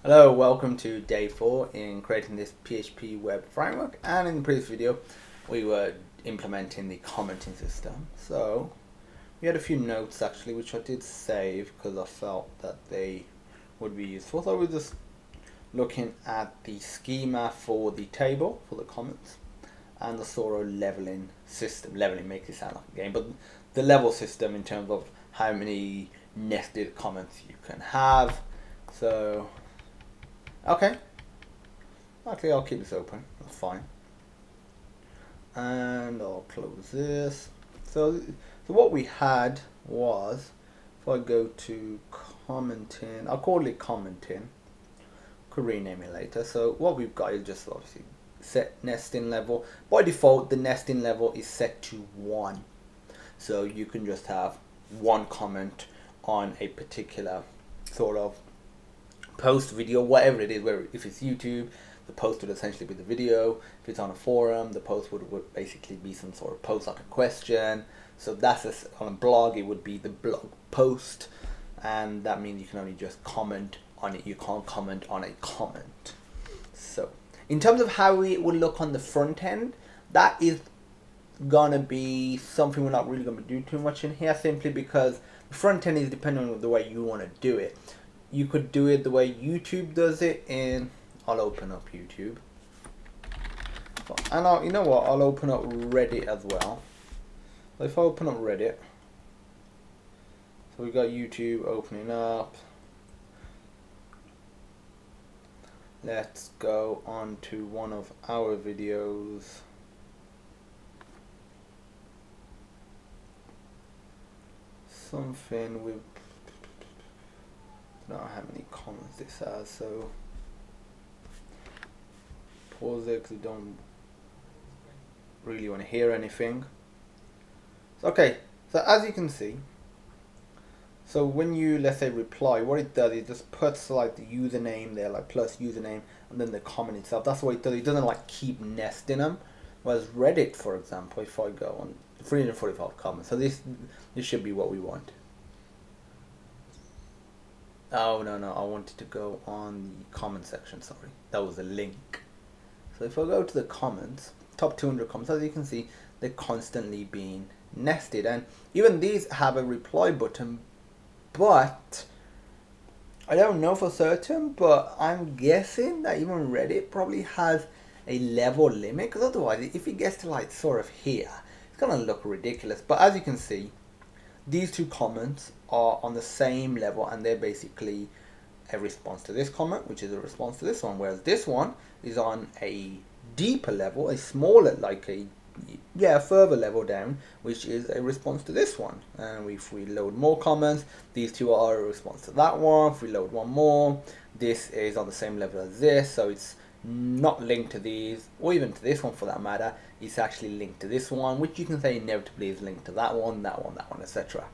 Hello, welcome to day 4 in creating this PHP web framework, and in the previous video we were implementing the commenting system. So we had a few notes actually which I did save because I felt that they would be useful. So we're just looking at the schema for the table for the comments and the sort of leveling system. Leveling makes it sound like a game, but the level system in terms of how many nested comments you can have. So okay, actually I'll keep this open, that's fine. And I'll close this. So what we had was, if I go to commenting, I'll call it commenting, could rename it later. So what we've got is just obviously set nesting level. By default, the nesting level is set to 1. So you can just have one comment on a particular sort of post, video, whatever it is. Where if it's YouTube, the post would essentially be the video. If it's on a forum, the post would basically be some sort of post like a question. So that's on a blog, it would be the blog post, and that means you can only just comment on it. You can't comment on a comment. So in terms of how it would look on the front end, that is gonna be something we're not really gonna do too much in here, simply because the front end is depending on the way you want to do it. You could do it the way YouTube does it, and I'll open up YouTube. And you know what? I'll open up Reddit as well. So if I open up Reddit, so we've got YouTube opening up. Let's go on to one of our videos. Something with, I don't know how many comments this has, so pause it because we don't really want to hear anything. So, okay, so as you can see, so when you, let's say, reply, what it does is just puts like the username there, like plus username, and then the comment itself. That's what it does. It doesn't like keep nesting them. Whereas Reddit, for example, if I go on 345 comments, so this should be what we want. Oh no, I wanted to go on the comment section, sorry. That was a link. So if I go to the comments, top 200 comments, as you can see, they're constantly being nested. And even these have a reply button, but I don't know for certain, but I'm guessing that even Reddit probably has a level limit, because otherwise, if it gets to like sort of here, it's gonna look ridiculous. But as you can see, these two comments are on the same level, and they're basically a response to this comment, which is a response to this one, whereas this one is on a deeper level, a smaller, like a further level down, which is a response to this one. And if we load more comments, these two are a response to that one. If we load one more, this is on the same level as this, so it's not linked to these, or even to this one for that matter. It's actually linked to this one, which you can say inevitably is linked to that one, etc.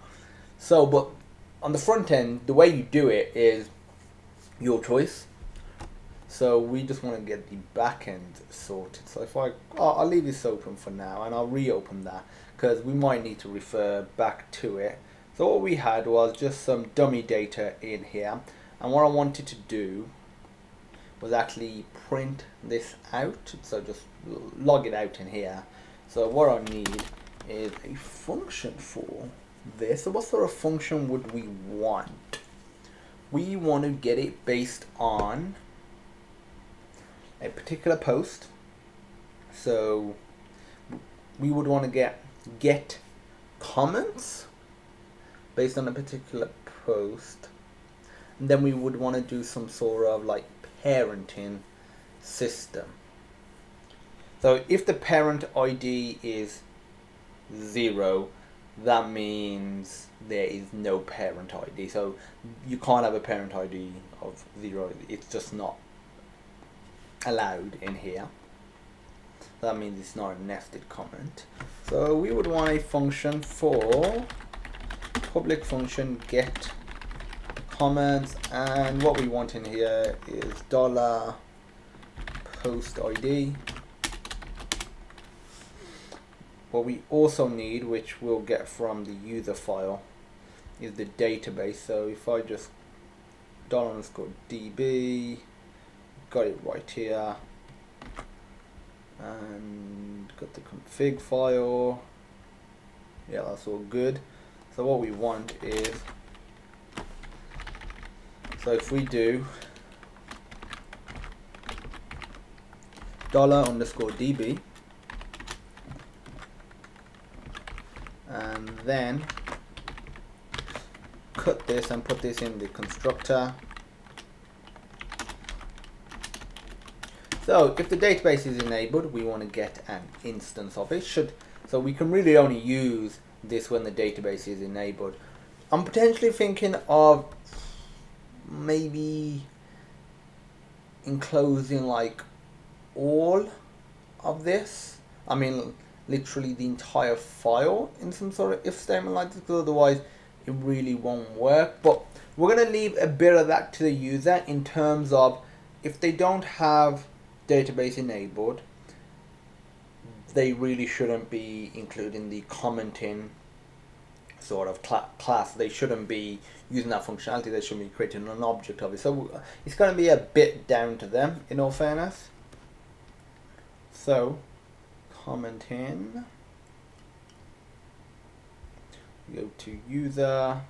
So, but on the front end, the way you do it is your choice. So we just want to get the back end sorted. So if I'll leave this open for now, and I'll reopen that because we might need to refer back to it. So what we had was just some dummy data in here, and what I wanted to do was actually print this out. So just log it out in here. So what I need is a function for this. So what sort of function would we want? We want to get it based on a particular post. So we would want to get comments based on a particular post, and then we would want to do some sort of like parenting system. So if the parent ID is 0, that means there is no parent ID. So you can't have a parent ID of 0. It's just not allowed in here. That means it's not a nested comment. So we would want a function for public function get comments, and what we want in here is $post ID. What we also need, which we'll get from the user file, is the database. So if I just $_db, got it right here, and got the config file. Yeah, that's all good. So what we want is, so if we do $_db and then cut this and put this in the constructor. So if the database is enabled, we want to get an instance of it. So we can really only use this when the database is enabled. I'm potentially thinking of maybe enclosing like all of this. I mean, literally the entire file in some sort of if statement like this, because otherwise it really won't work. But we're going to leave a bit of that to the user in terms of if they don't have database enabled, they really shouldn't be including the commenting sort of class. They shouldn't be using that functionality. They should be creating an object of it. So it's going to be a bit down to them, in all fairness. So commenting, go to user,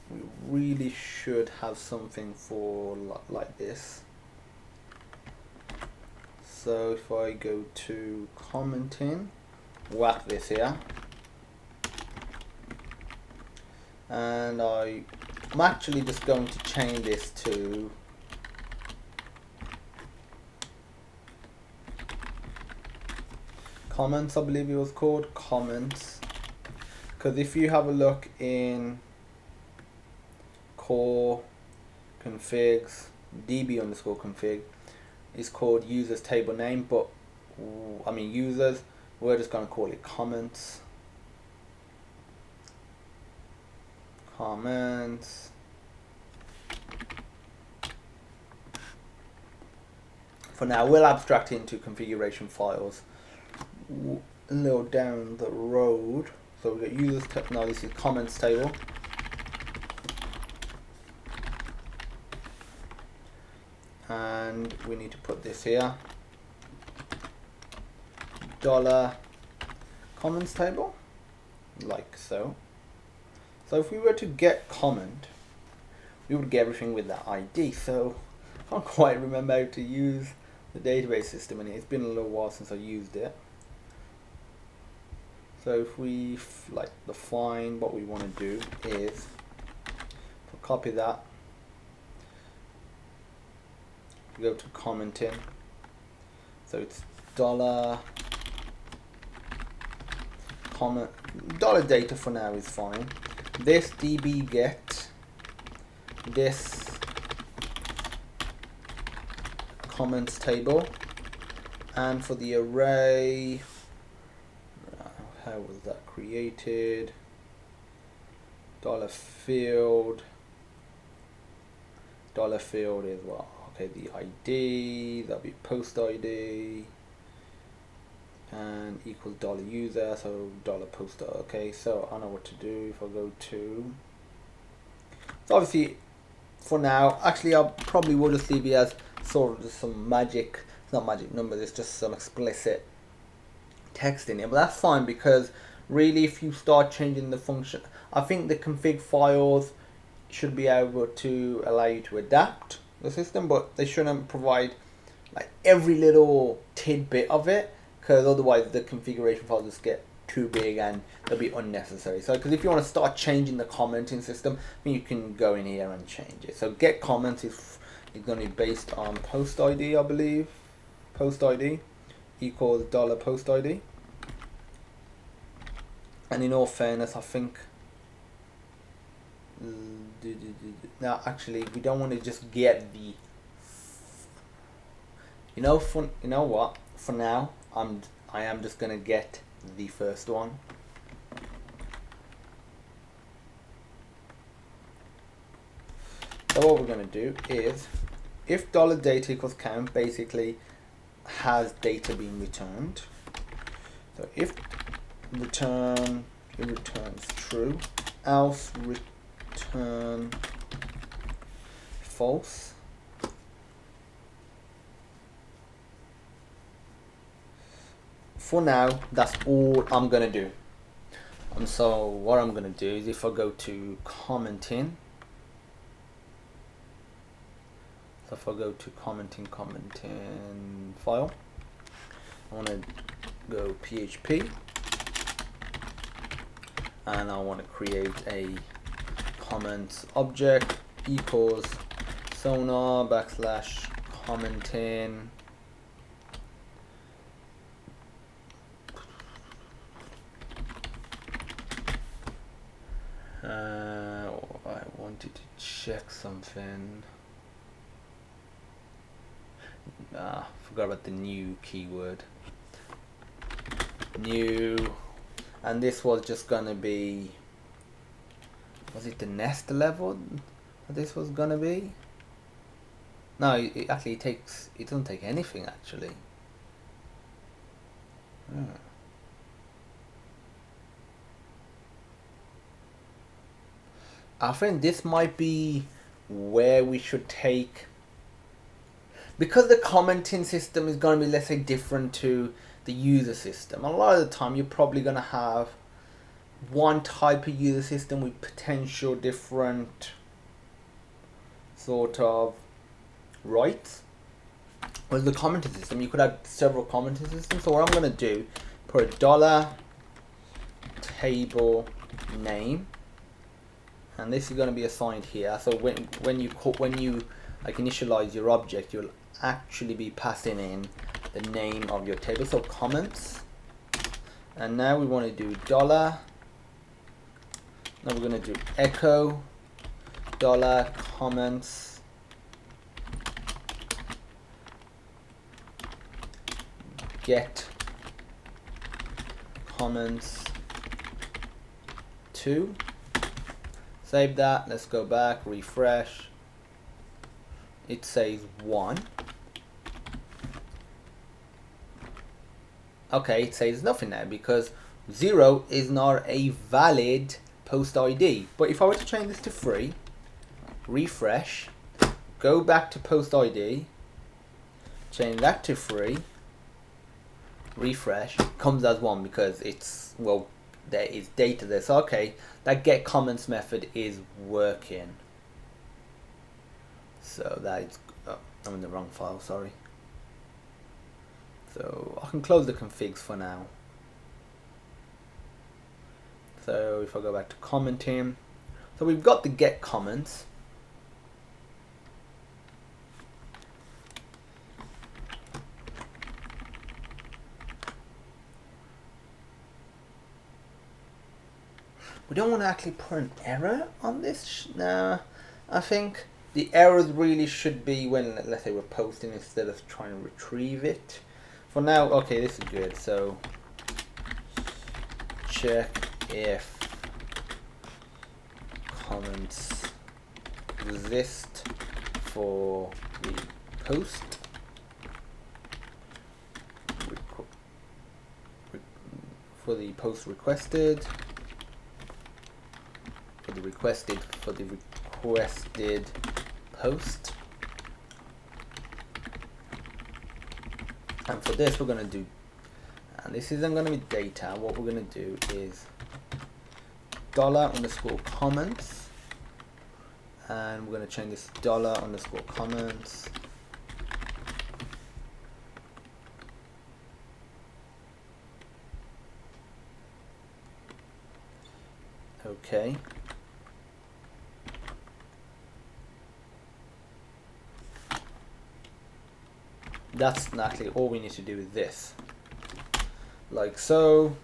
we really should have something for like this. So if I go to commenting, whack this here, and I'm actually just going to change this to comments, I believe it was called comments, because if you have a look in core configs, db_config is called users table name, but I mean users, we're just going to call it comments. For now, we'll abstract into configuration files a little down the road. So we got users, now this is comments table. And we need to put this here, $comments table, like so. So if we were to get comment, we would get everything with that ID. So I can't quite remember how to use the database system, and it's been a little while since I used it. So if we like define, what we want to do is copy that, go to commenting, so it's $data for now is fine. This db get this comments table, and for the array, how was that created? $field is what? Okay, the ID, that'll be post ID, and equals $user, so $post. Okay, so I know what to do. If I go to, so obviously for now, actually I probably will just leave it as sort of just some magic, it's not magic numbers, it's just some explicit text in it, but that's fine, because really if you start changing the function, I think the config files should be able to allow you to adapt the system, but they shouldn't provide like every little tidbit of it, because otherwise the configuration files just get too big and they'll be unnecessary. So because if you want to start changing the commenting system, then you can go in here and change it. So get comments is going to be based on post ID, I believe. Post ID equals $post ID. And in all fairness, I think now actually we don't want to just get the, you know what, for now I am just gonna get the first one. So what we're gonna do is, if $data equals count, basically has data being returned. So if return, it returns true, else return false. For now, that's all I'm gonna do. And so what I'm gonna do is, if I go to commenting, so if I go to commenting file, I want to go PHP, and I want to create a comments object equals sonar backslash commenting I wanted to check something. Forgot about the new keyword. New, and this was just gonna be, was it the nest level that this was gonna be? No, it actually takes, it doesn't take anything actually. I think this might be where we should take, because the commenting system is going to be, let's say, different to the user system. A lot of the time you're probably going to have one type of user system with potential different sort of rights. With the commenting system, you could have several commenting systems. So what I'm going to do, put a $table name, and this is going to be assigned here. So when you like initialize your object, you'll actually be passing in the name of your table, so comments. And now we want to do $. Now we're going to do echo $comments get comments to. Save that. Let's go back, refresh. It says 1. Okay, it says nothing now because 0 is not a valid post ID. But if I were to change this to 3, refresh, go back to post ID, change that to 3, refresh, comes as 1 because it's, well, there is data there. So okay, that get comments method is working. So that is, oh, I'm in the wrong file, sorry. So I can close the configs for now. So if I go back to commenting, so we've got the get comments. We don't want to actually put an error on this. Nah, I think the errors really should be when, let's say, we're posting instead of trying to retrieve it. For now, okay, this is good. So check if comments exist for the post. For the post requested. For the requested post. And for this we're going to do, and this isn't going to be data, what we're going to do is $_comments, and we're going to change this $_comments. Okay. That's actually all we need to do with this, like so.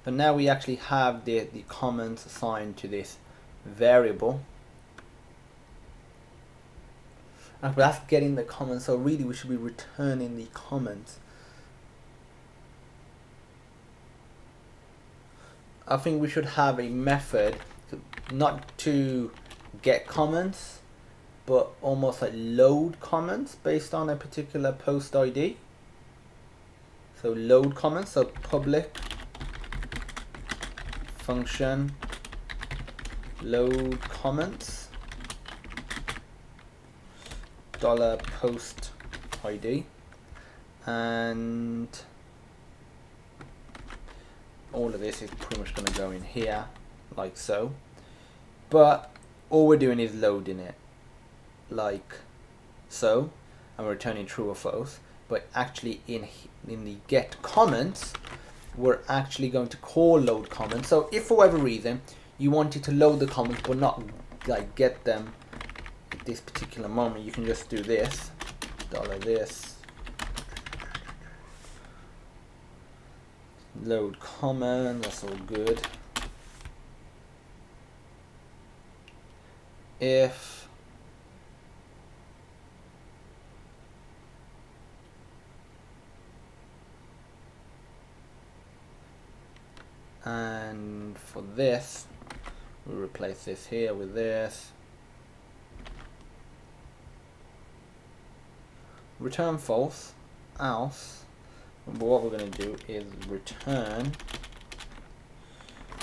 But now we actually have the comments assigned to this variable, but that's getting the comments, so really we should be returning the comments. I think we should have a method not to get comments, but almost like load comments based on a particular post ID. So load comments, so public function load comments $post ID, and all of this is pretty much going to go in here like so, but all we're doing is loading it like so, and we're returning true or false. But actually in the get comments, we're actually going to call load comments. So if for whatever reason you wanted to load the comments but not like get them at this particular moment, you can just do this $this load comment. That's all good. If and for this, we'll replace this here with this. Return false, else. But what we're going to do is return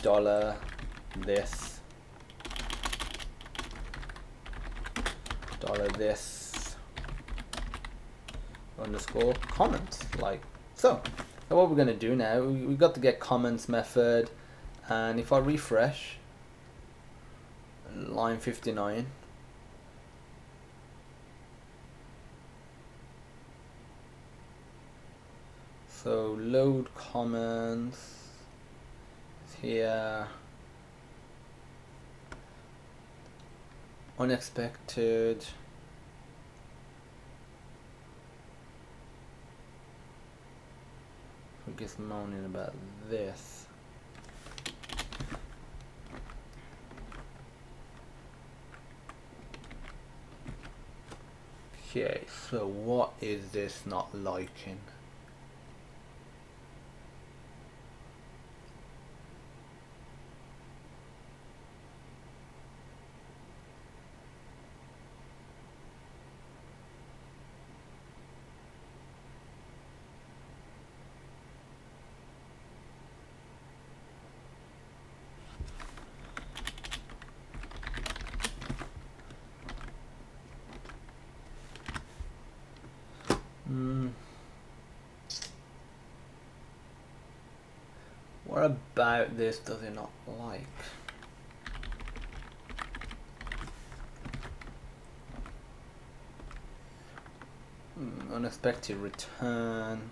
$this $this underscore comments, like so. So what we're going to do now, we've got the get comments method, and if I refresh line 59, so load comments here, unexpected, who gets moaning about this? Okay, so what is this not liking? What about this does it not like? Unexpected return.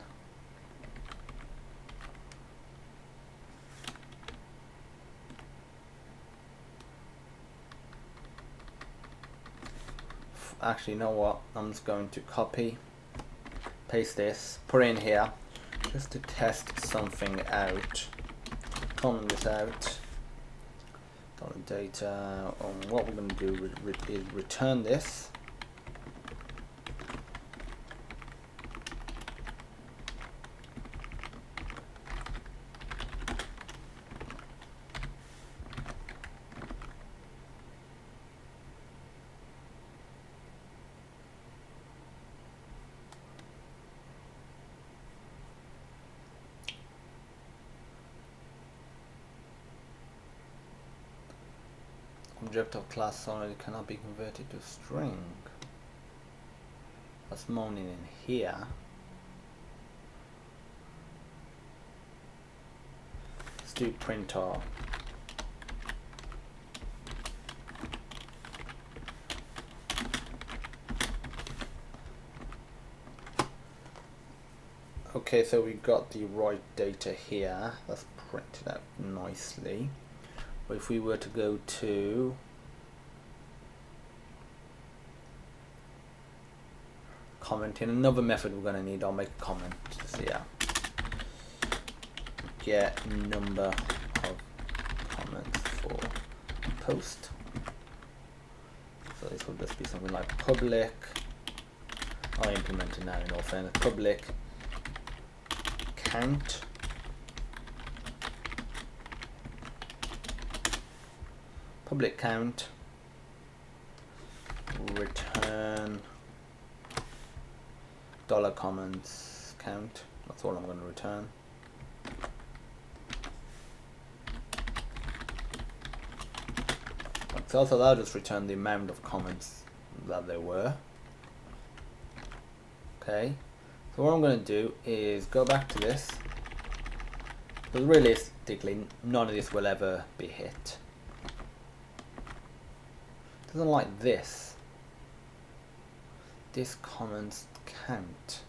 Actually, you know what? I'm just going to copy, paste this, put it in here, just to test something out. Comment this out. Data. What we're going to do is return this. Object of class already cannot be converted to string. That's moaning in here. Let's do printer. Okay, so we got the right data here. That's printed out nicely. But if we were to go to commenting, another method we're going to need, I'll make a comment. So yeah, get number of comments for post. So this will just be something like public. I'll implement it now in all fairness. Public count. Public count, return $comments count. That's all I'm going to return. like so. So that'll just return the amount of comments that there were. Okay, so what I'm going to do is go back to this, because realistically none of this will ever be hit. It doesn't like this comments count,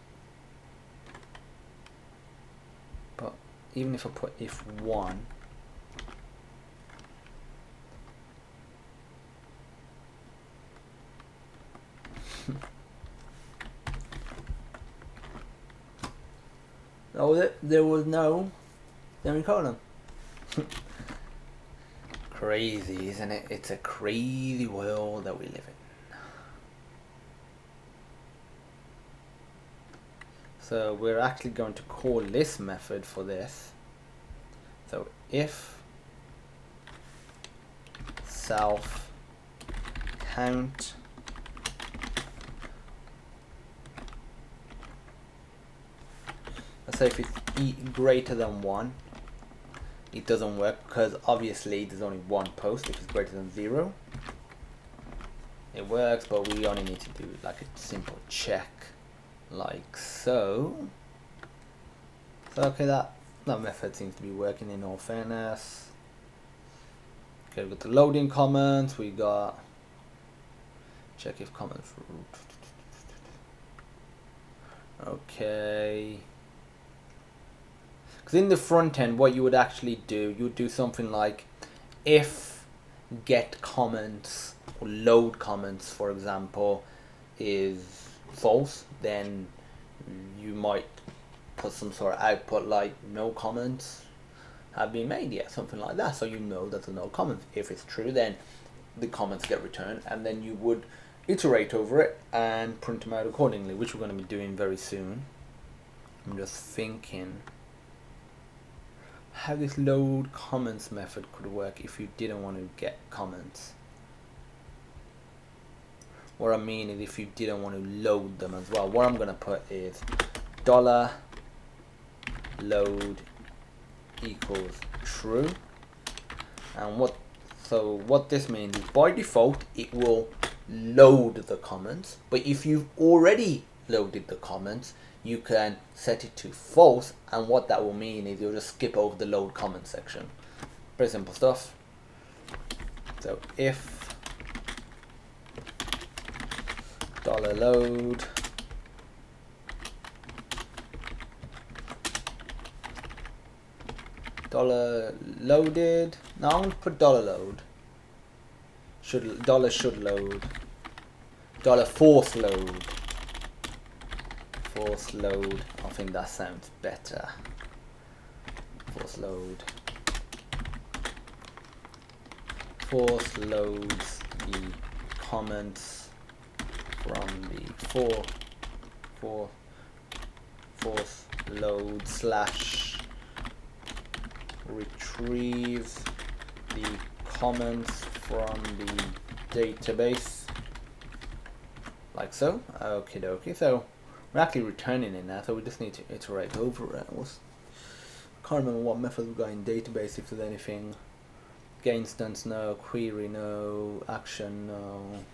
but even if I put if 1, oh, there was no semicolon. Crazy, isn't it? It's a crazy world that we live in. So we're actually going to call this method for this. So if self count let's say if it's greater than 1, it doesn't work because obviously there's only one post. If it's greater than 0, it works, but we only need to do like a simple check like so. So okay, that method seems to be working in all fairness. Okay, we've got the loading comments, we got check if comments. Okay. Because in the front end, what you would actually do, you would do something like if get comments or load comments, for example, is false, then you might put some sort of output like no comments have been made yet, something like that, so you know that there's no comments. If it's true, then the comments get returned, and then you would iterate over it and print them out accordingly, which we're going to be doing very soon. I'm just thinking how this load comments method could work if you didn't want to get comments. What I mean is if you didn't want to load them as well. What I'm going to put is $load equals true. And what this means is by default it will load the comments, but if you've already loaded the comments, you can set it to false, and what that will mean is you'll just skip over the load comment section. Very simple stuff. So if $load $loaded. Now I'm going to put $load. Should load. $force load. Force load. I think that sounds better. Force load. Force loads the comments from the force load slash retrieves the comments from the database, like so. Okie dokie. So we're actually returning it now, so we just need to iterate over it. I can't remember what method we got in database, if there's anything. Get instance, no. Query, no. Action, no.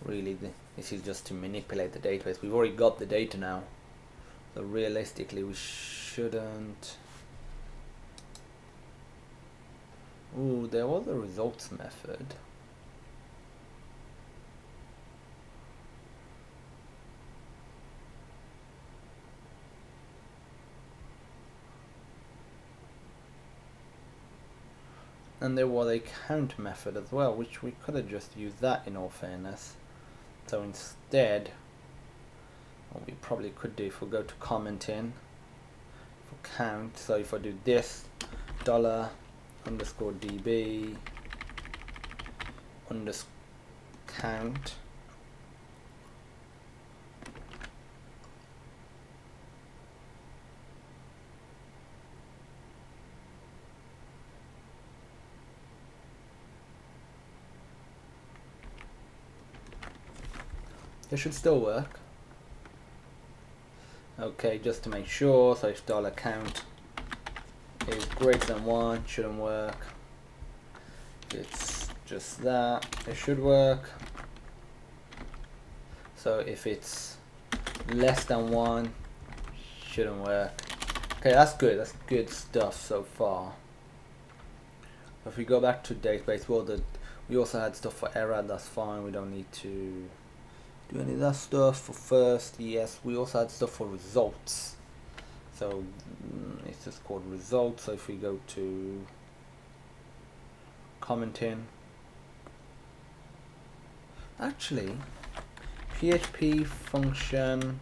Really, this is just to manipulate the database. We've already got the data now, so realistically we shouldn't. Ooh, there was a results method. And there was a count method as well, which we could have just used that in all fairness. So instead, what we probably could do, if we go to commenting for count, so if I do this $_db count, it should still work. Okay, just to make sure, so if $count is greater than 1, shouldn't work. It's just that. It should work. So if it's less than 1, shouldn't work. Okay, that's good. That's good stuff so far. If we go back to database, well, we also had stuff for error. That's fine. We don't need to do any of that stuff. For first, yes, we also had stuff for results. So it's just called results. So if we go to commenting, actually, PHP function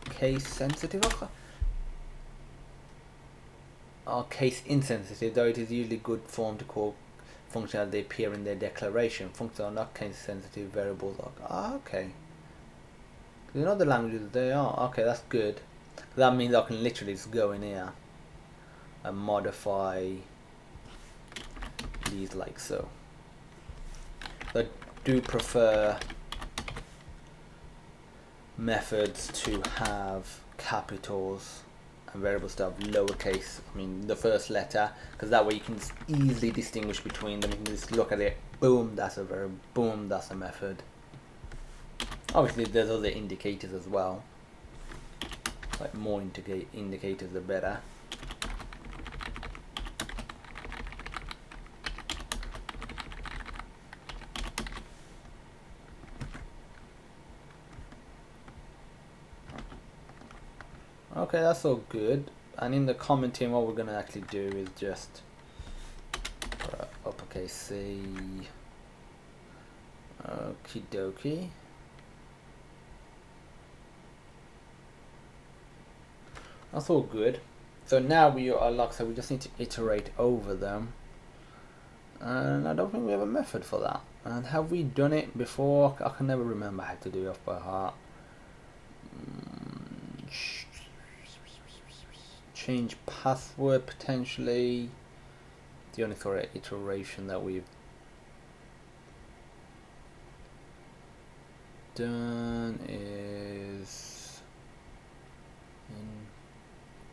case sensitive or case insensitive, though it is usually good form to call functions as they appear in their declaration. Functions are not case sensitive variables. Okay. In other languages they are. Okay, that's good. That means I can literally just go in here and modify these like so. I do prefer methods to have capitals and variables to have lowercase, I mean the first letter, because that way you can easily distinguish between them. You can just look at it, boom, that's a verb, boom, that's a method. Obviously there's other indicators as well, like more indicators the better. Okay, that's all good. And in the commenting, what we're going to actually do is just uppercase C. Okie dokie. That's all good. So now we are, like I said, we just need to iterate over them. And I don't think we have a method for that. And have we done it before? I can never remember how to do it off by heart. Change password potentially. The only sort of iteration that we've done is in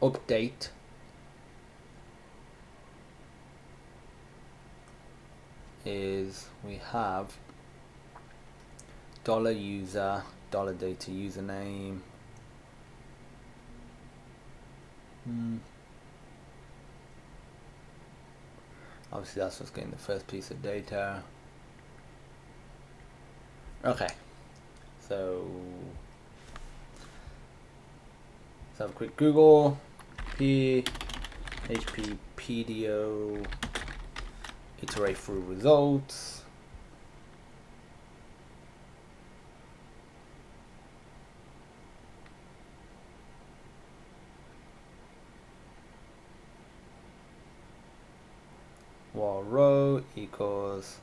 update. Is we have $user, $data username. Obviously that's just getting the first piece of data. Okay, so let's have a quick Google. PHP PDO, iterate through results. While row equals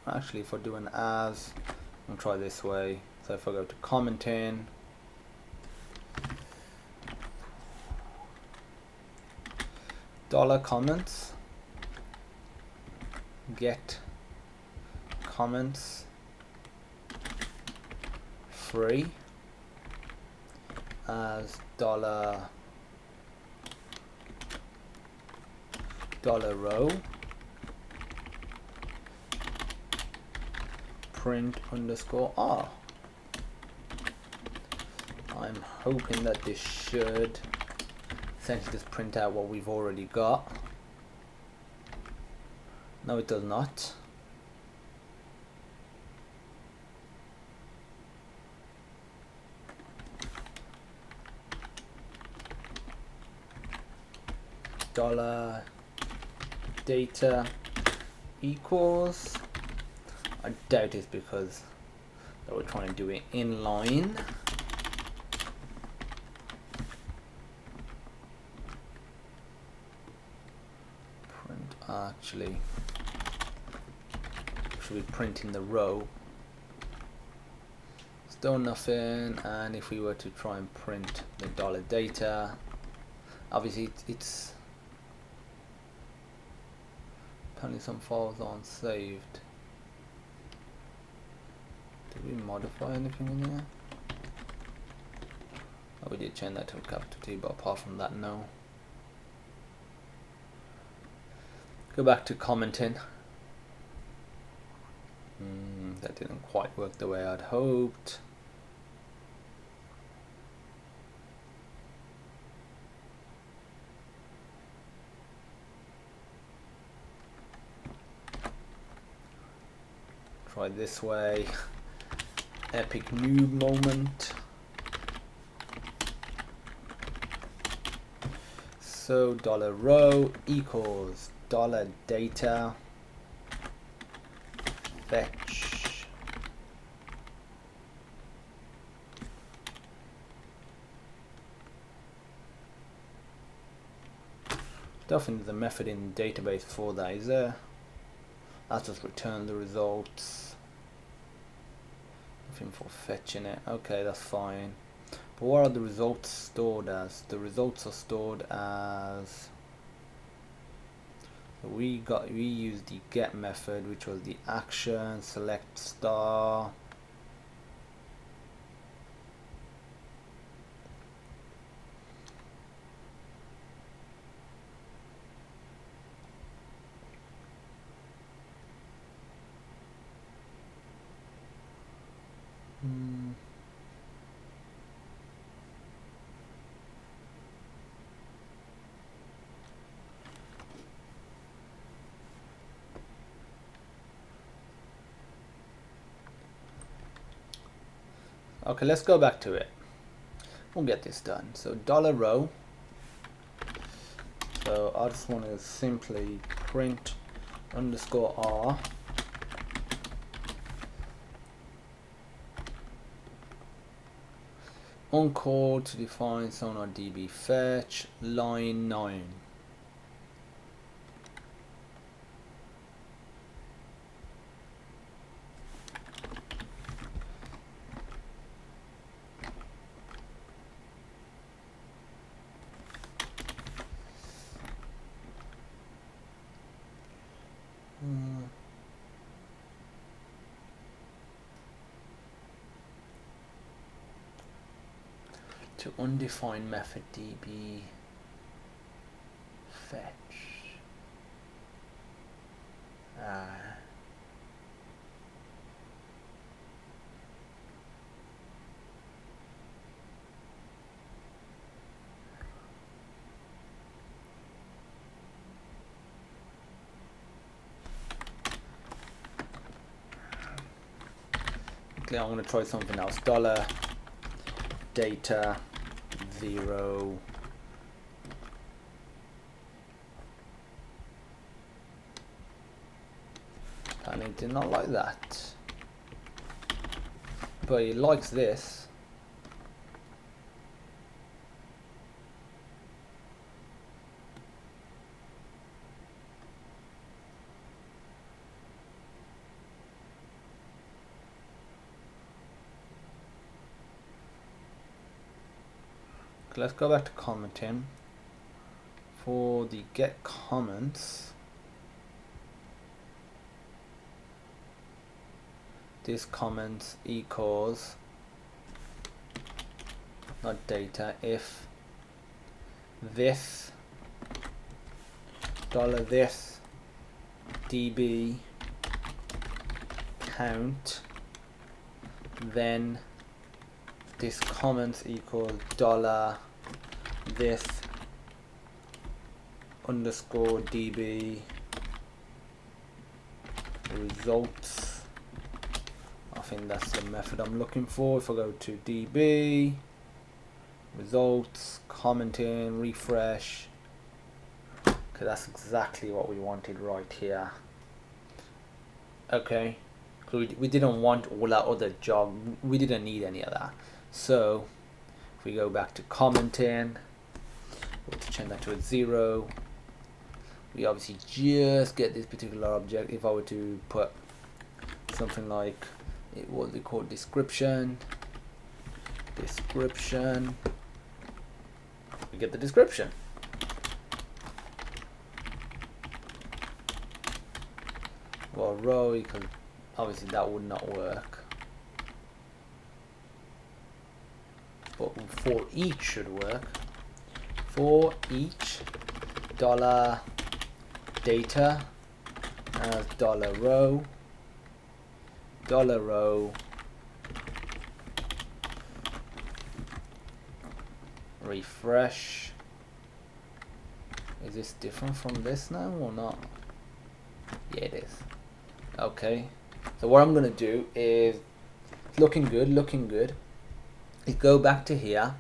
Actually, if I do an as, I'll try this way. So if I go to commenting, $comments, get comments free as $row print _r. I'm hoping that this should essentially just print out what we've already got. No, it does not. $data equals, I doubt it's because that we're trying to do it inline. Print, actually should be printing the row. Still nothing. And if we were to try and print the $data, obviously it's apparently some files aren't saved. Did we modify anything in here? We did change that to a capital T, but apart from that, no. Go back to commenting. That didn't quite work the way I'd hoped. Try this way. Epic noob moment. So $row equals $data fetch definitely the method in the database for that is there. Let's just return the results. Nothing for fetching it. Okay, that's fine. But what are the results stored as? The results are stored as we used the get method, which was the action select star. Okay, let's go back to it. We'll get this done. So $row. So I just want to simply print _r on call to define SonarDB fetch line 9. To undefined method db fetch. Okay, I'm going to try something else. $data 0 and it did not like that, but it likes this. Let's go back to commenting. For the get comments, this comments equals not data if this $this db count, then this comments equals $this _db results. I think that's the method I'm looking for. If I go to db results, commenting, refresh. Okay, that's exactly what we wanted right here. Okay, we didn't want all that other jog. We didn't need any of that. So if we go back to commenting, we'll change that to a 0. We obviously just get this particular object. If I were to put something like it was called description, we get the description. Well, row equals, obviously that would not work, but for each should work. For each dollar data as dollar row refresh. Is this different from this now or not? Yeah, it is. Okay, so what I'm gonna do is, looking good, is go back to here,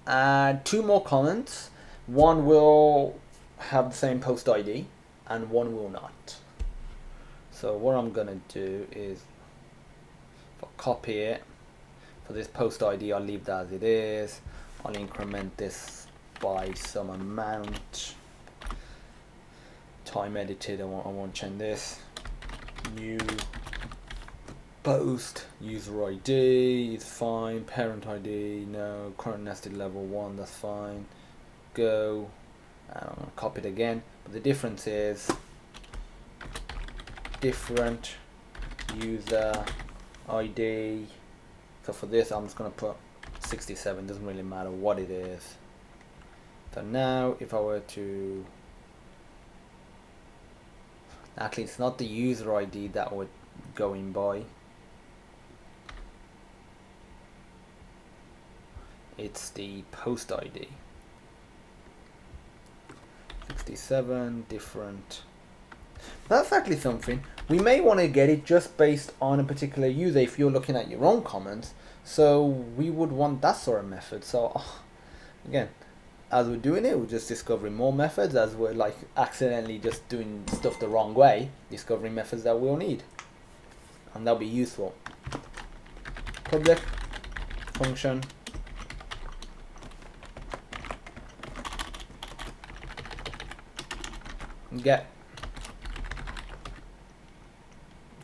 add 2 more comments. One will have the same post ID and one will not. So what I'm gonna do is, if I copy it, for this post ID I'll leave that as it is. I'll increment this by some amount. Time edited, I won't change this. New post, user ID is fine, parent ID no, current nested level 1, that's fine. Go, and I'm gonna copy it again, but the difference is different user ID. So for this I'm just gonna put 67, doesn't really matter what it is. So now if I were to, actually it's not the user ID that we're going by, it's the post ID. 67 different. That's actually something we may want to get it just based on a particular user if you're looking at your own comments. So we would want that sort of method. So again, as we're doing it, we're just discovering more methods. As we're like accidentally just doing stuff the wrong way, discovering methods that we'll need, and that'll be useful. Public function get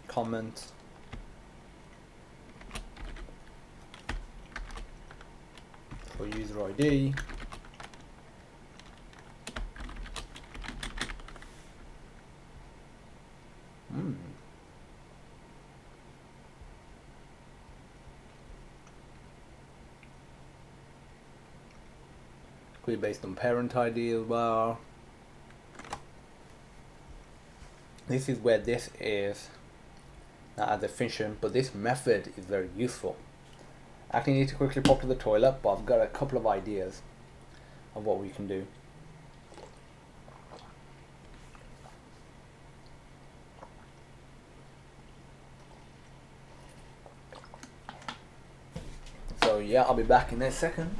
comment for user ID. Could be based on parent ID as well. This is where this is not as efficient, but this method is very useful. I actually need to quickly pop to the toilet, but I've got a couple of ideas of what we can do. So yeah, I'll be back in a second.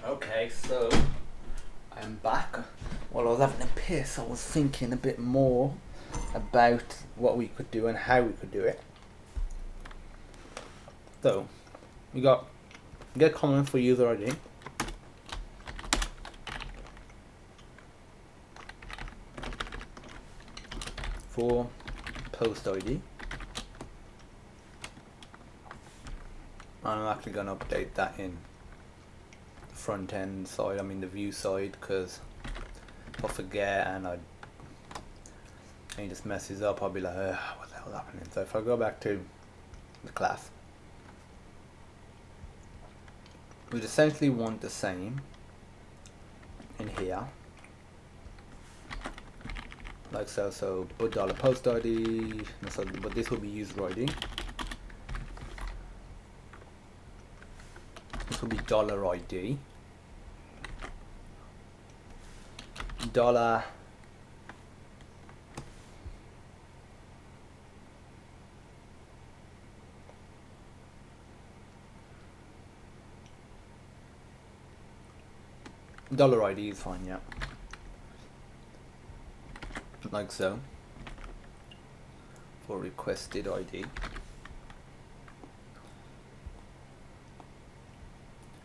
Okay, so I'm back. while I was having a piss, I was thinking a bit more about what we could do and how we could do it. So we got get comment for user ID, for post ID, and I'm actually going to update that in the front end side, I mean the view side, because if I forget and it just messes up, I'll be like, what the hell's happening? So if I go back to the class, we'd essentially want the same in here, like so. So put $post ID, so, but this will be user ID. This will be $ID, dollar $ID is fine, yeah, like so, for requested ID.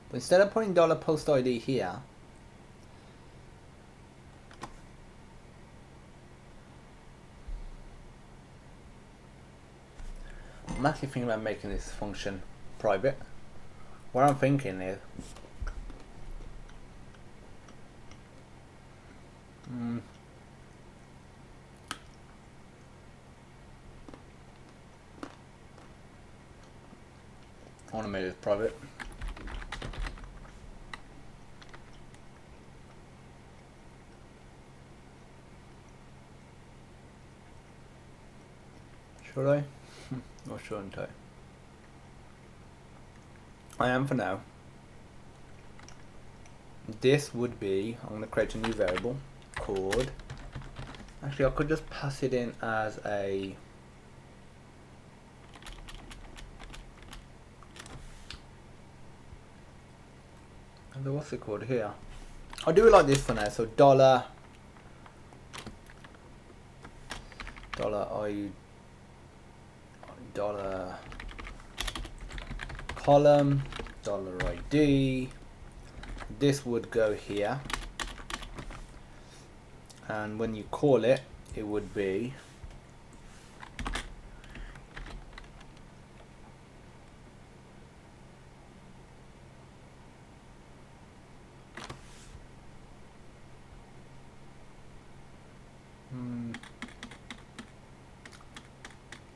But instead of putting $post ID here, I'm actually thinking about making this function private. What I'm thinking is, I want to make this private. Should I? Or shouldn't I? I am for now. This would be, I'm going to create a new variable called, actually I could just pass it in as a what's it called here? I'll do it like this for now. So dollar column $ID. This would go here, and when you call it, it would be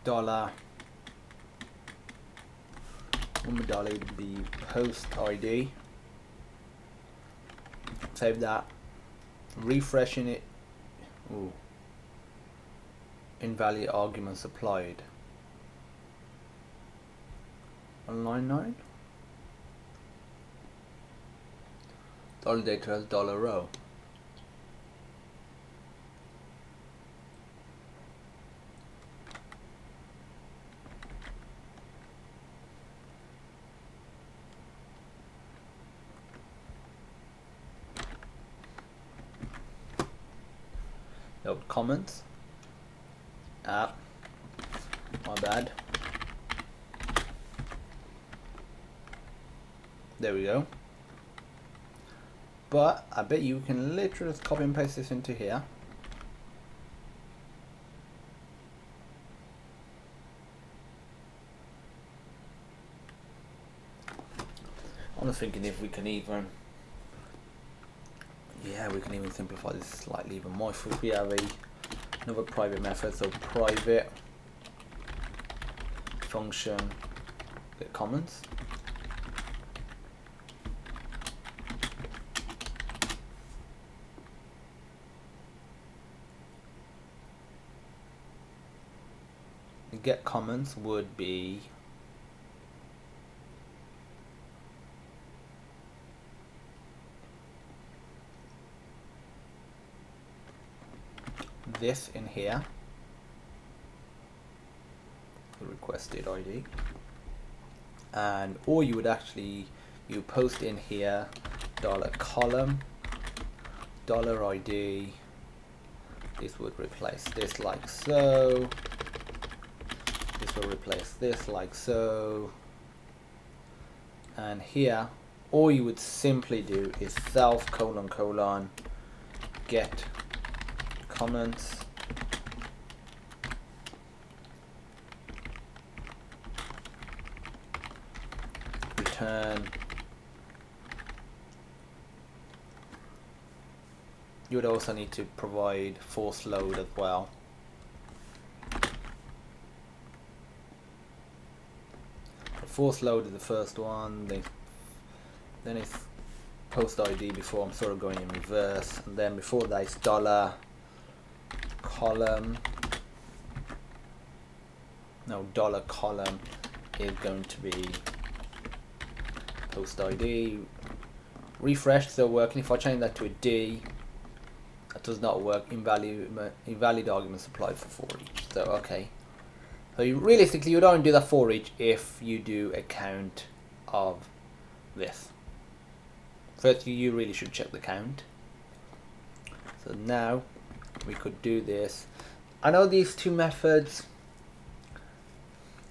dollar the post ID. Save that, refreshing it. Ooh. Invalid arguments applied on line 9. Dollar data as dollar row. Note comments. My bad. There we go. But I bet you can literally just copy and paste this into here. I'm just thinking if we can even, we can even simplify this slightly even more. If we have another private method, so private function get comments. The get comments would be this in here, the requested ID, and or you would actually post in here $column $ID. This would replace this like so. This will replace this like so. And here, all you would simply do is self : get comments. Return. You would also need to provide force load as well. Force load is the first one, then it's post ID before I'm sort of going in reverse, and then before that it's dollar column is going to be post ID. Refresh still working. If I change that to a D, that does not work. Invalid argument supplied for each. So okay. So realistically, you don't do that for each if you do a count of this. First, you really should check the count. So now we could do this. I know these two methods.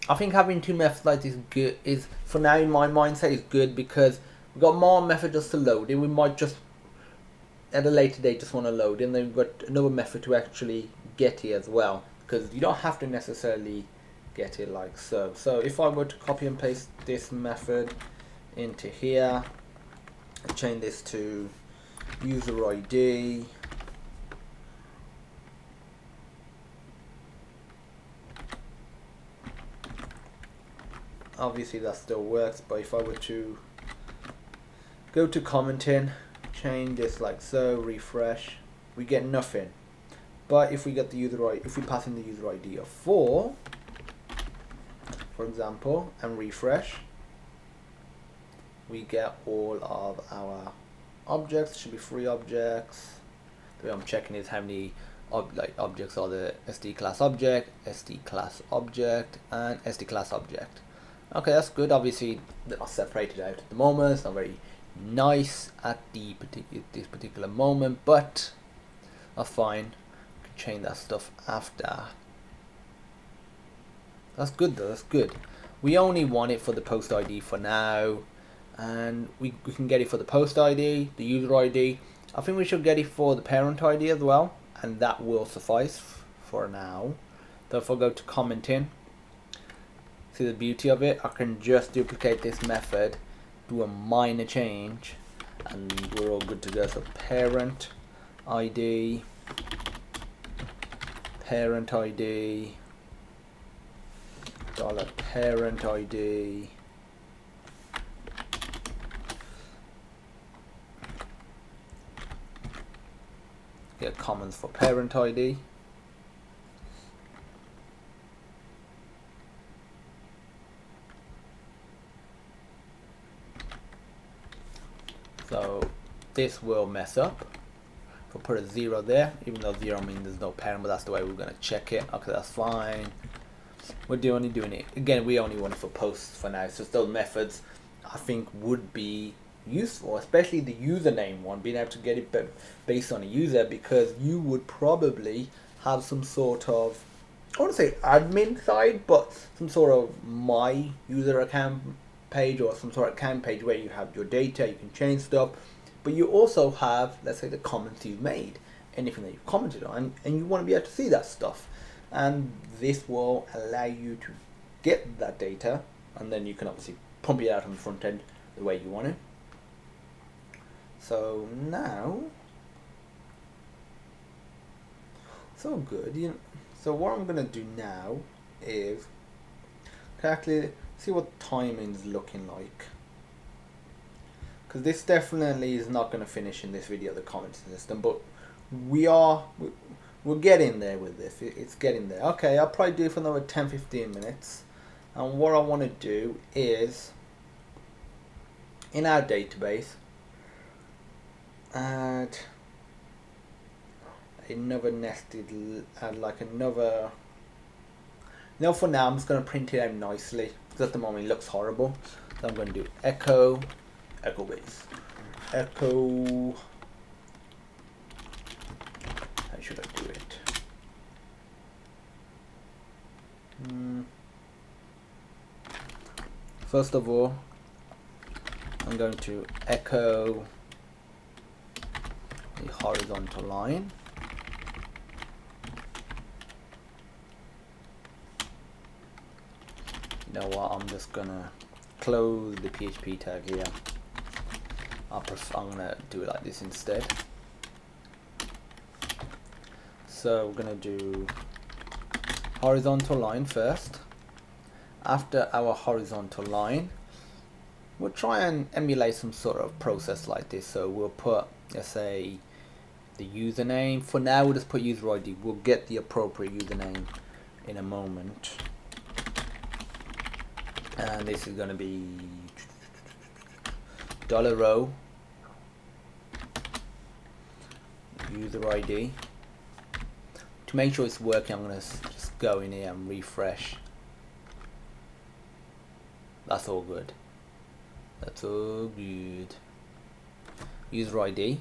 I think having two methods like this is for now in my mindset is good, because we've got more methods just to load it. We might just at a later date just want to load it, and then we've got another method to actually get it as well, because you don't have to necessarily get it like so. So if I were to copy and paste this method into here and change this to user ID, obviously that still works, but if I were to go to commenting, change this like so, refresh, we get nothing. But if we get the user ID, if we pass in the user ID of 4, for example, and refresh, we get all of our objects. Should be 3 objects. The way I'm checking is how many objects are the SD class object, SD class object, and SD class object. Okay, that's good. Obviously, they're not separated out at the moment. It's not very nice at this particular moment, but that's fine. We can change that stuff after. That's good though, that's good. We only want it for the post ID for now, and we can get it for the post ID, the user ID. I think we should get it for the parent ID as well, and that will suffice for now. So if I go to commenting, see the beauty of it, I can just duplicate this method, do a minor change, and we're all good to go. So parent ID, $parent ID, get comments for parent ID. So this will mess up. If I put a 0 there, even though 0 means there's no parent, but that's the way we're going to check it. Okay, that's fine. We're only doing it, again, we only want it for posts for now. So those methods I think would be useful, especially the username one, being able to get it based on a user, because you would probably have some sort of, I want to say admin side, but some sort of my user account page or some sort of account page where you have your data, you can change stuff, but you also have, let's say, the comments you've made, anything that you've commented on, and you want to be able to see that stuff. And this will allow you to get that data, and then you can obviously pump it out on the front end the way you want it. So now, so good. So what I'm gonna do now is actually see what timing's looking like, because this definitely is not gonna finish in this video, the commenting system, but we're getting there with this. It's getting there. Okay, I'll probably do it for another 10-15 minutes. And what I want to do is, in our database, add another nested, now for now I'm just going to print it out nicely, because at the moment it looks horrible. So I'm going to do echo base, echo first of all, I'm going to echo the horizontal line. You know what, I'm just gonna close the PHP tag here. I'm gonna do it like this instead. So we're gonna do horizontal line first. After our horizontal line, we'll try and emulate some sort of process like this. So we'll put, let's say, the username. For now, we'll just put user ID. We'll get the appropriate username in a moment. And this is going to be $row user ID. To make sure it's working, I'm going to just go in here and refresh. That's all good. That's all good. User ID.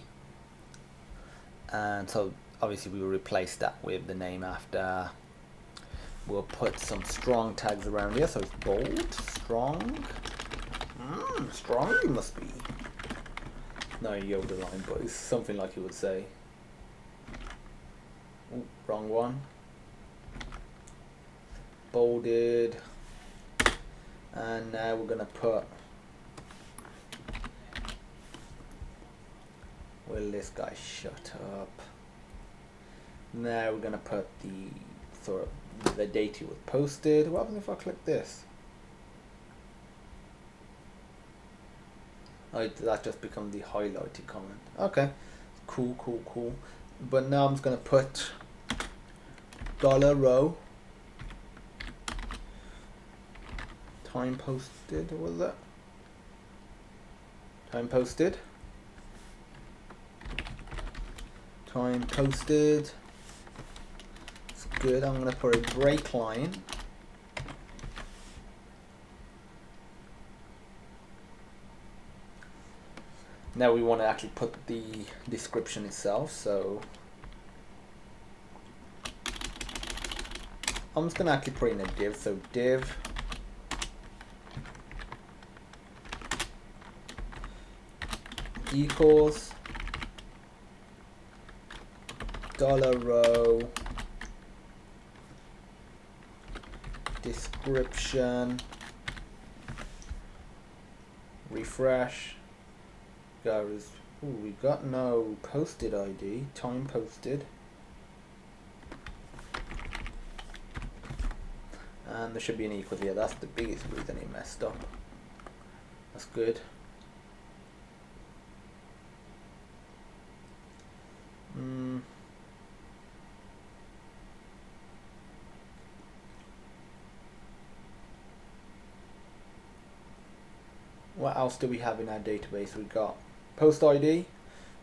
And so obviously we will replace that with the name after. We'll put some strong tags around here, so it's bold, strong. Strong it must be. No Yoda line, but it's something like you would say. Ooh, wrong one. Bolded. And now we're gonna put, will this guy shut up? Now we're gonna put the sort of the date it was posted. What happens if I click this? Oh, that just becomes the highlighted comment. Okay, cool, cool, cool. But now I'm just gonna put $row time posted. What was that? Time posted. Time posted. It's good. I'm gonna put a break line. Now we want to actually put the description itself, so I'm just gonna actually put in a div. So div equals $row description, refresh, goes, ooh, we got no posted ID, time posted, and there should be an equal here. That's the biggest reason it messed up. That's good. What else do we have in our database? We got post ID.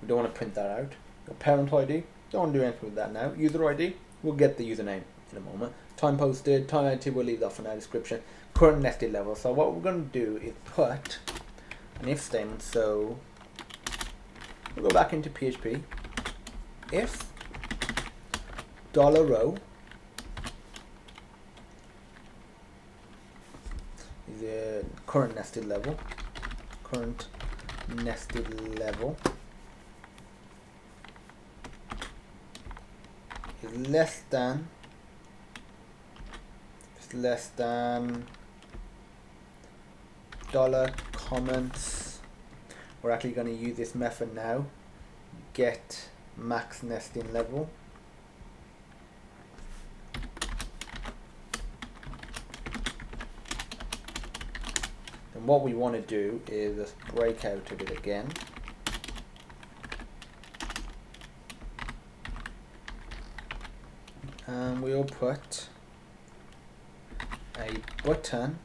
We don't want to print that out. Got parent ID. Don't want to do anything with that now. User ID. We'll get the username in a moment. Time posted. Time ID. We'll leave that for now. Description. Current nested level. So what we're going to do is put an if statement. So we'll go back into PHP. If $row is a current nested level. Current nested level is less than $comments. We're actually going to use this method now. Get max nesting level. And what we want to do is just break out of it again. And we'll put a button.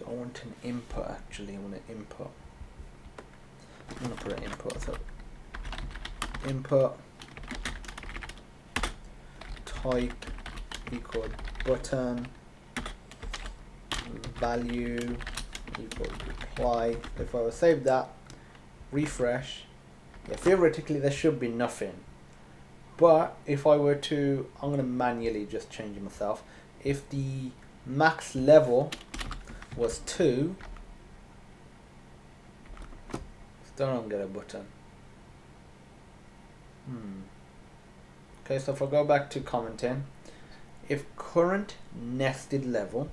I want an input actually. I want an input. I'm gonna put an input. So input type equal button value equals reply. If I will save that, refresh, yeah, theoretically there should be nothing. But if I were to, I'm going to manually just change it myself. If the max level was 2, still don't get a button. Okay, so if I go back to commenting, if current nested level,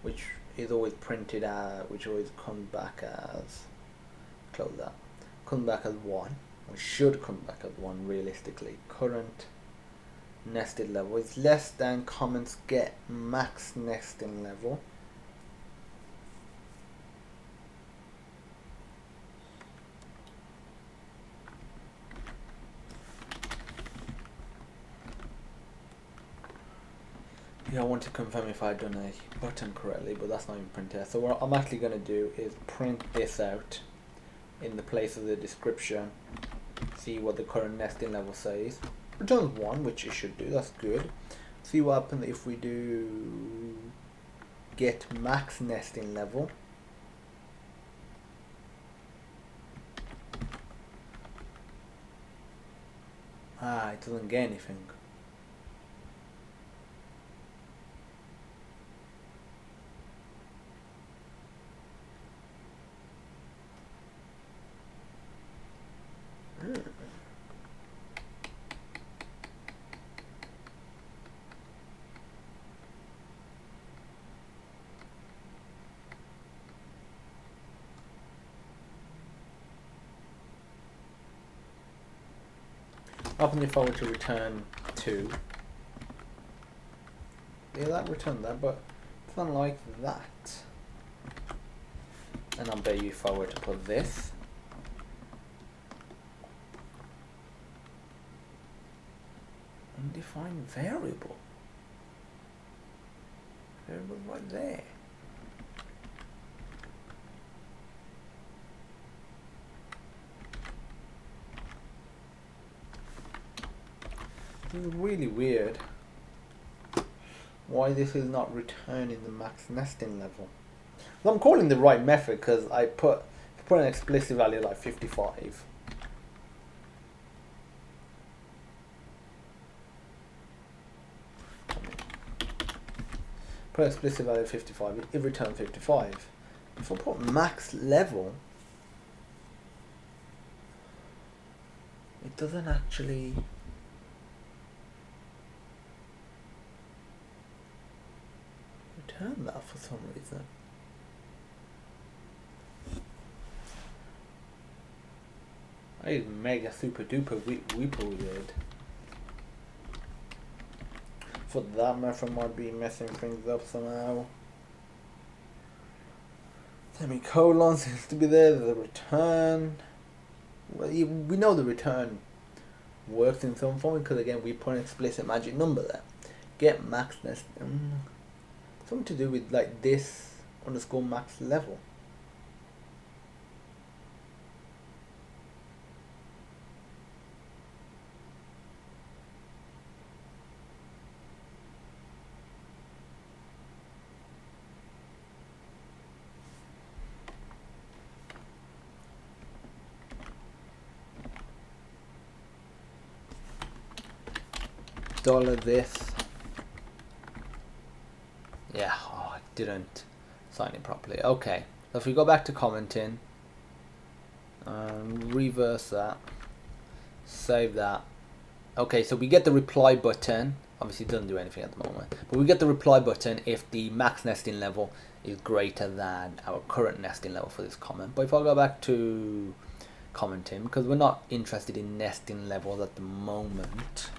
which is always printed as, which always comes back as, close that, comes back as 1, or should come back as 1 realistically, current nested level is less than comments get max nesting level. Yeah, I want to confirm if I've done a button correctly, but that's not even printed. So what I'm actually going to do is print this out in the place of the description, see what the current nesting level says. Returns 1, which it should do, that's good. See what happens if we do get max nesting level. It doesn't get anything. Often if I were to return 2, yeah, that returned that, but it's not like that. And I'll bet you if I were to put this, undefined variable right there. This is really weird. Why this is not returning the max nesting level? Well, I'm calling the right method because I put an explicit value like 55. Put explicit value 55, it returns 55. If I put max level, it doesn't actually return that for some reason. That is mega super duper weird. For that method might be messing things up somehow. Semicolon seems to be there. The return. Well, we know the return works in some form because again we put an explicit magic number there. Get max nest. Something to do with like this underscore max level. $this. Yeah, I didn't sign it properly. Okay, so if we go back to commenting, reverse that, save that. Okay, so we get the reply button. Obviously it doesn't do anything at the moment, but we get the reply button if the max nesting level is greater than our current nesting level for this comment. But if I go back to commenting, because we're not interested in nesting levels at the moment,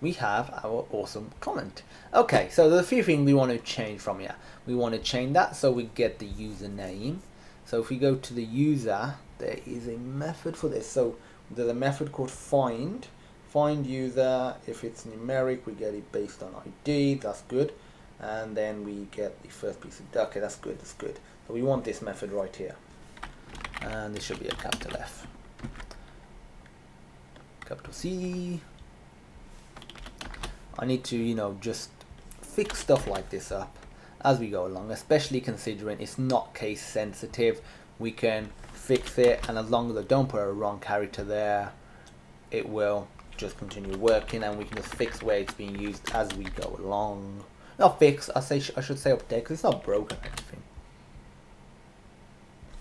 we have our awesome comment. Okay, so there's a few things we want to change from here. We want to change that so we get the username. So if we go to the user, there is a method for this. So there's a method called find user. If it's numeric, we get it based on ID. That's good. And then we get the first piece of, okay, that's good. So we want this method right here. And this should be a capital F. Capital C. I need to, just fix stuff like this up as we go along, especially considering it's not case sensitive. We can fix it, and as long as I don't put a wrong character there, it will just continue working, and we can just fix where it's being used as we go along. Not fix, I should say update, because it's not broken or anything.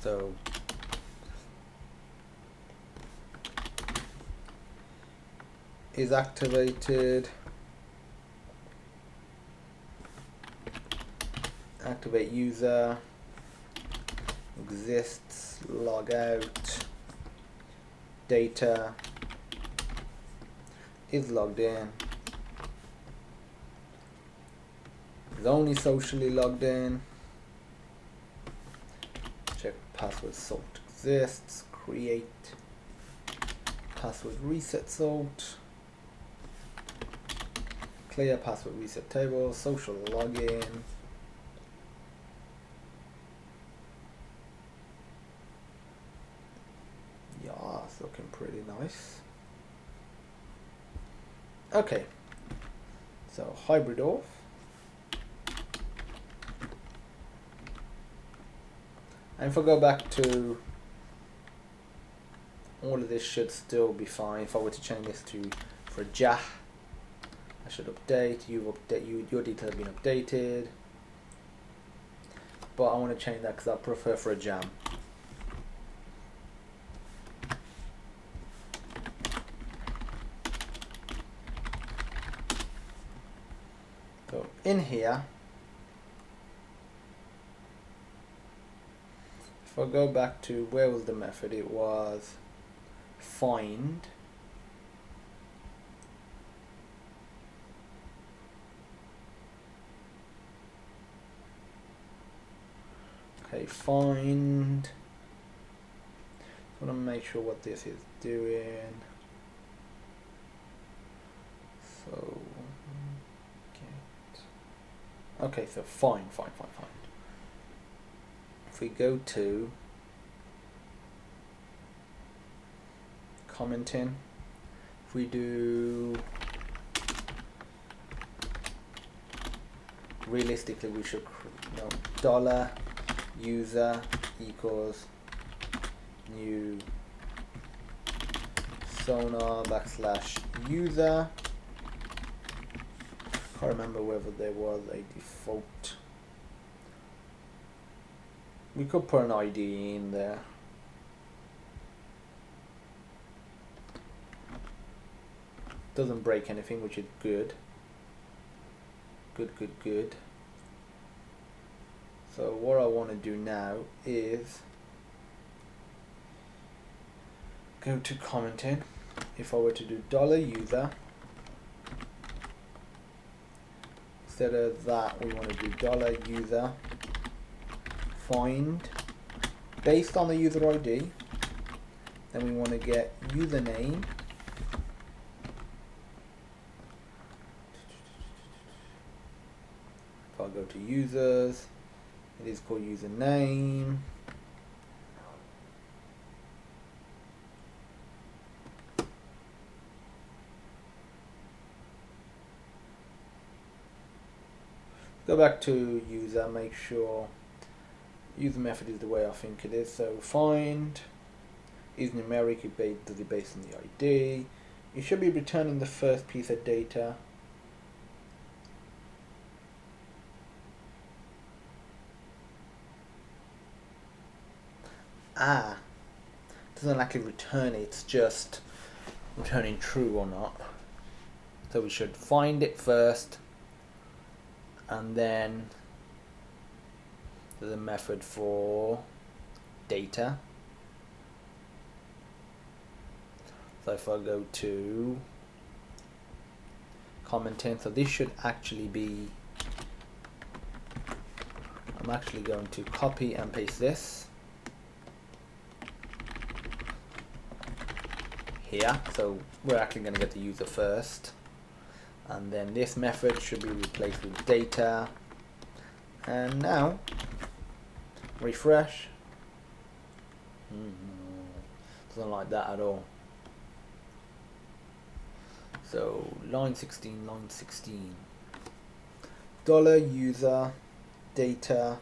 So is activated. Activate user. Exists. Log out. Data is logged in. Is only socially logged in. Check password salt exists. Create password reset salt. Clear password reset table. Social login. Yeah, it's looking pretty nice. Okay, so hybrid off. And if I go back to, all of this should still be fine. If I were to change this to for Jah, I should update. Your details have been updated. But I want to change that because I prefer for a jam. So in here, if I go back to where was the method, it was find. Okay, find. I want to make sure what this is doing. So, okay, so find. If we go to commenting, if we do, realistically we should, dollar user equals new sonar / user. Can't remember whether there was a default. We could put an ID in there. Doesn't break anything, which is good. Good. So what I want to do now is go to commenting. If I were to do $user, instead of that we want to do $user find based on the user ID. Then we want to get username. If I go to users, it is called username. Go back to user, make sure user method is the way I think it is. So find is numeric, does it based on the ID. You should be returning the first piece of data. Doesn't actually return it, it's just returning true or not. So we should find it first, and then there's a method for data. So if I go to commenting, so this should actually be, I'm actually going to copy and paste this here. So we're actually going to get the user first, and then this method should be replaced with data. And now refresh. Doesn't like that at all. So line 16 $user data,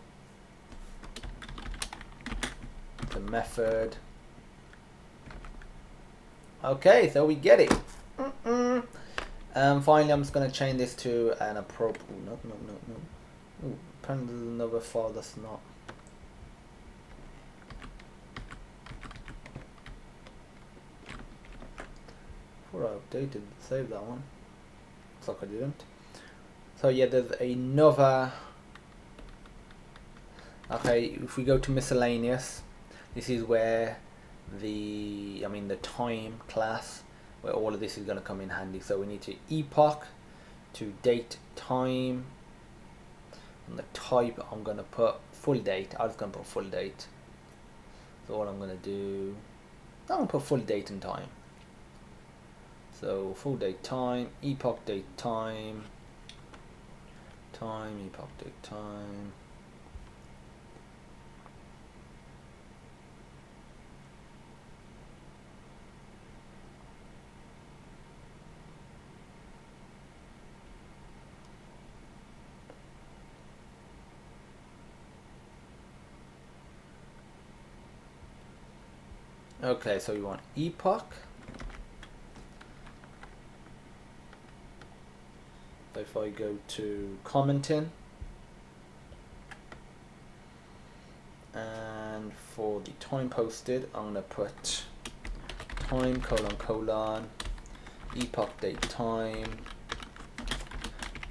the method. Okay, so we get it. Finally, I'm just going to change this to an appropriate. No. Ooh, apparently there's another file that's not. Before I updated, save that one. Looks like I didn't. So yeah, there's another. Okay, if we go to miscellaneous, this is where the time class, where all of this is going to come in handy. So we need to epoch to date time. And the type, I'm going to put full date. I'm just going to put full date. So all I'm going to do, I'm going to put full date and time. So full date time, epoch date time, epoch date time. Okay, so we want epoch. So if I go to commenting, and for the time posted, I'm going to put time : epoch date time,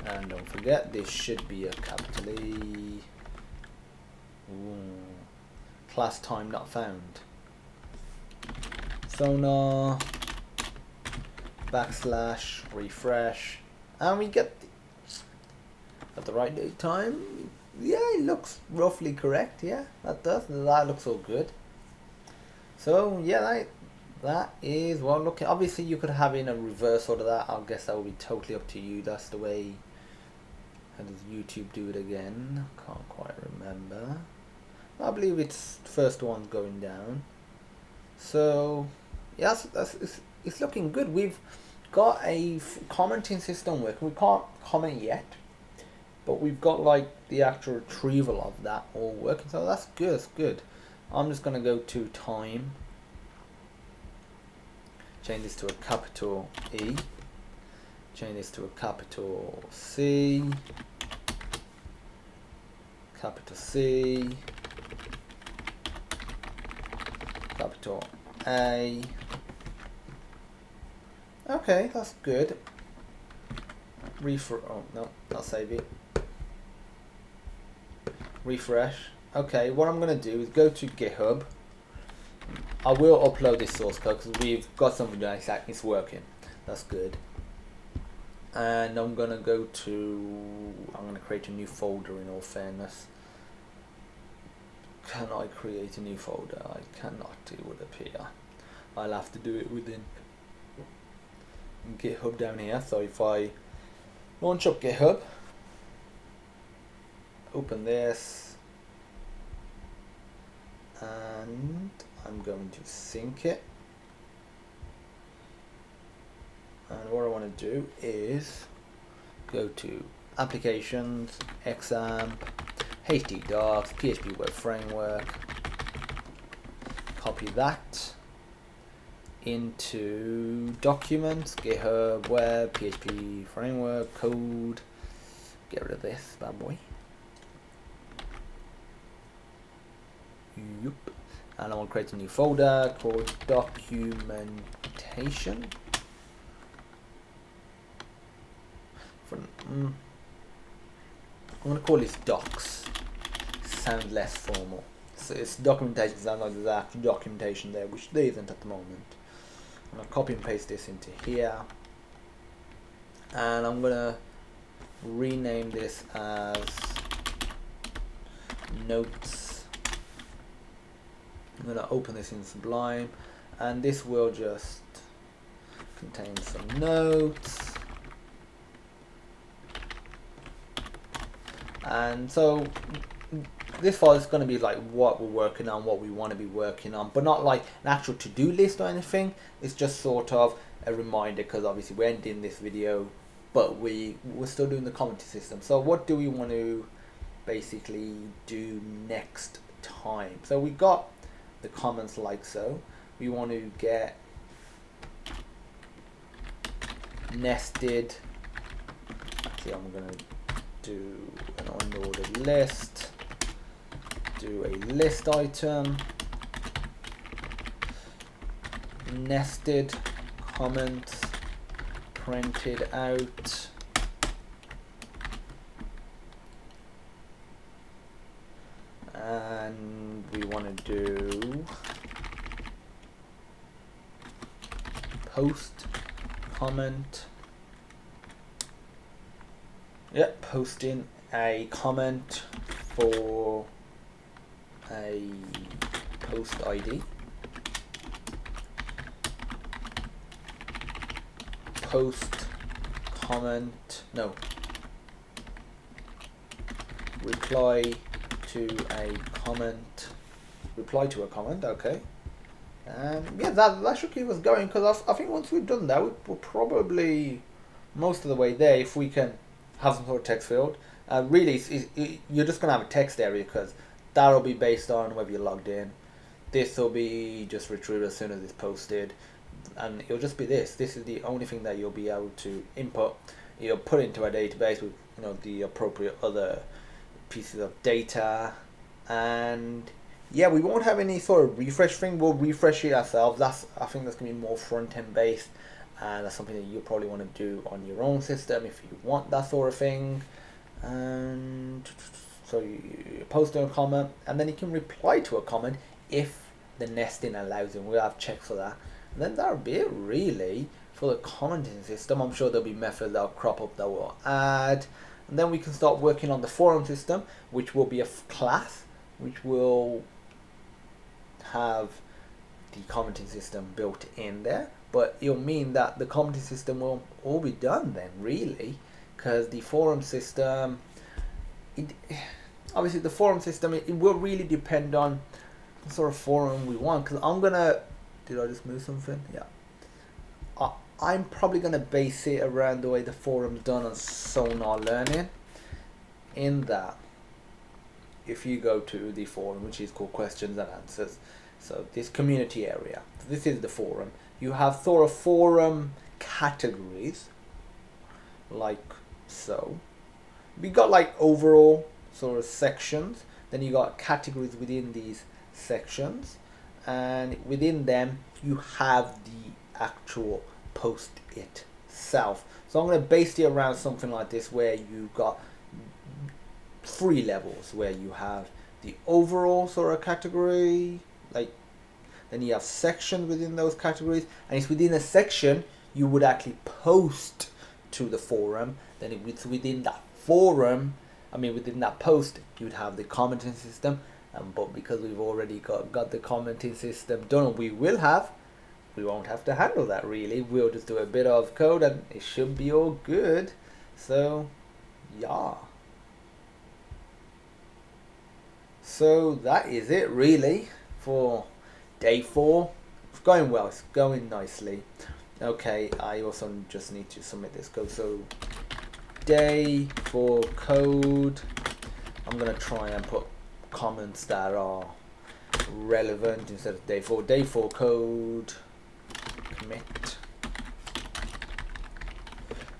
and don't forget this should be a capital E. Ooh. Class time not found. Sonar / refresh, and we get the right date time. Yeah, it looks roughly correct. Yeah, that does. That looks all good. So yeah, that is well. Look, obviously you could have in a reverse order. That I guess that would be totally up to you. That's the way. How does YouTube do it again? Can't quite remember. I believe it's the first one going down. So yes, it's looking good. We've got a commenting system working. We can't comment yet, but we've got like the actual retrieval of that all working. So that's good. That's good. I'm just gonna go to time. Change this to a capital E. Change this to a capital C. Capital C. Capital A. Okay, that's good. Oh no, not save it. Refresh. Okay, what I'm gonna do is go to GitHub. I will upload this source code because we've got something like that. It's working. That's good. And I'm gonna create a new folder. In all fairness, can I create a new folder? I cannot. It would appear. I'll have to do it within GitHub down here. So if I launch up GitHub, open this, and I'm going to sync it. And what I want to do is go to applications, XAMPP, htdocs, PHP web framework, copy that into documents, GitHub, web, PHP framework, code, get rid of this bad boy. Yep. And I want to create a new folder called documentation. I'm going to call this docs. Sounds less formal. So it's documentation, sounds like there's actual documentation there, which there isn't at the moment. I'm going to copy and paste this into here. And I'm going to rename this as notes. I'm going to open this in Sublime, and this will just contain some notes. And so this file is going to be like what we're working on, what we want to be working on, but not like an actual to-do list or anything. It's just sort of a reminder, because obviously we're ending this video but we're still doing the commenting system. So what do we want to basically do next time? So we got the comments like so. We want to get nested. Actually, I'm going to do an unordered list, do a list item, nested comments printed out, and we want to do post comment. Yep, posting a comment for a post ID. Post comment, no, reply to a comment, okay. And yeah, that should keep us going, because I think once we've done that, we're probably most of the way there. If we can have some sort of text field, really you're just going to have a text area, because that'll be based on whether you're logged in. This will be just retrieved as soon as it's posted, and it'll just be this is the only thing that you'll be able to input. You'll put into a database with the appropriate other pieces of data, and yeah, we won't have any sort of refresh thing. We'll refresh it ourselves. I think that's gonna be more front end based, and that's something that you probably want to do on your own system if you want that sort of thing. And so you post a comment, and then you can reply to a comment if the nesting allows it. We'll have checks for that. And then that'll be it really for the commenting system. I'm sure there'll be methods that'll crop up that we'll add, and then we can start working on the forum system, which will be a class which will have the commenting system built in there. But it'll mean that the commenting system will all be done then, really, because the forum system, obviously the forum system, it will really depend on the sort of forum we want. Because did I just move something? Yeah. I'm probably going to base it around the way the forum's done on Sonar Learning, in that if you go to the forum, which is called questions and answers, so this community area, this is the forum. You have sort of forum categories, like so. We got like overall sort of sections, then you got categories within these sections, and within them you have the actual post itself. So I'm going to base it around something like this, where you've got 3 levels, where you have the overall sort of category, like, then you have sections within those categories, and it's within a section you would actually post to the forum. Then it's within that forum, within that post, you'd have the commenting system. But because we've already got the commenting system done, we won't have to handle that really. We'll just do a bit of code and it should be all good. So yeah, so that is it really for day 4. It's going well, it's going nicely. Okay, I also just need to submit this code. So day 4 code, I'm gonna try and put comments that are relevant instead of day 4. Day 4 code, commit,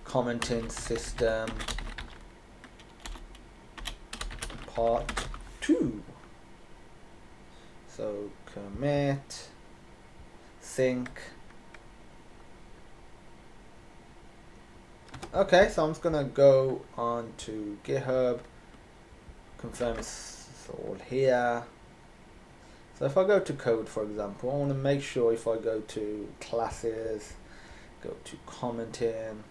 commenting system, part 2. So commit, sync. Okay, so I'm just gonna go on to GitHub, confirm it's all here. So if I go to code, for example, I want to make sure if I go to classes, go to commenting,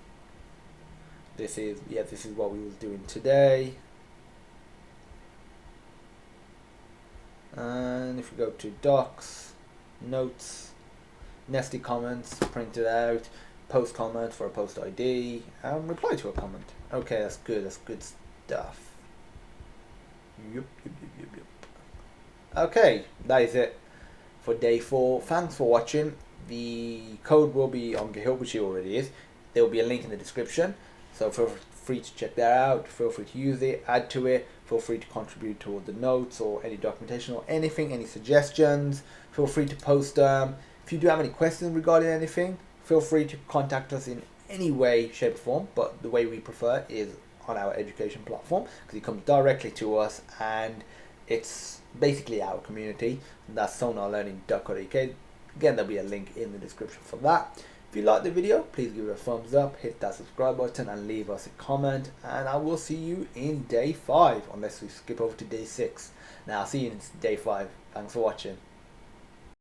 this is what we was doing today. And if we go to docs, notes, nested comments, print it out, post comment for a post ID, and reply to a comment. Okay, that's good stuff. Yep. Okay, that is it for day 4. Thanks for watching. The code will be on GitHub, which it already is. There will be a link in the description. So feel free to check that out, feel free to use it, add to it, feel free to contribute toward the notes or any documentation or anything, any suggestions, feel free to post them. If you do have any questions regarding anything, feel free to contact us in any way, shape or form, but the way we prefer is on our education platform because it comes directly to us and it's basically our community, and that's sonarlearning.co.uk. Again, there'll be a link in the description for that. If you like the video, please give it a thumbs up, hit that subscribe button and leave us a comment, and I will see you in day 5 unless we skip over to day 6. Now I'll see you in day 5. Thanks for watching.